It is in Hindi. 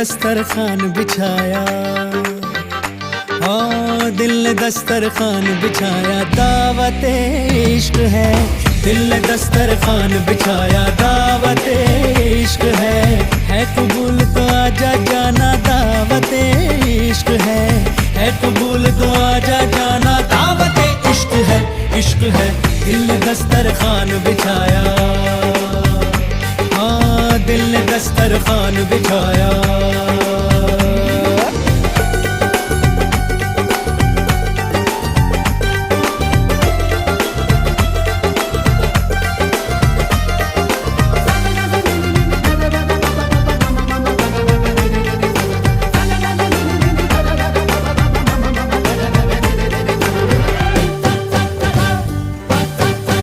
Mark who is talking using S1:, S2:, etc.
S1: दस्तरखान बिछाया, हाँ दिल ने दस्तरखान बिछाया, दावत इश्क है। दिल ने दस्तरखान बिछाया, दावत इश्क है कबूल तो आजा जाना, दावत इश्क है कबूल तो आजा जाना, दावत इश्क है, इश्क है। दिल ने दस्तरखान बिछाया, हाँ दिल ने दस्तरखान बिछाया।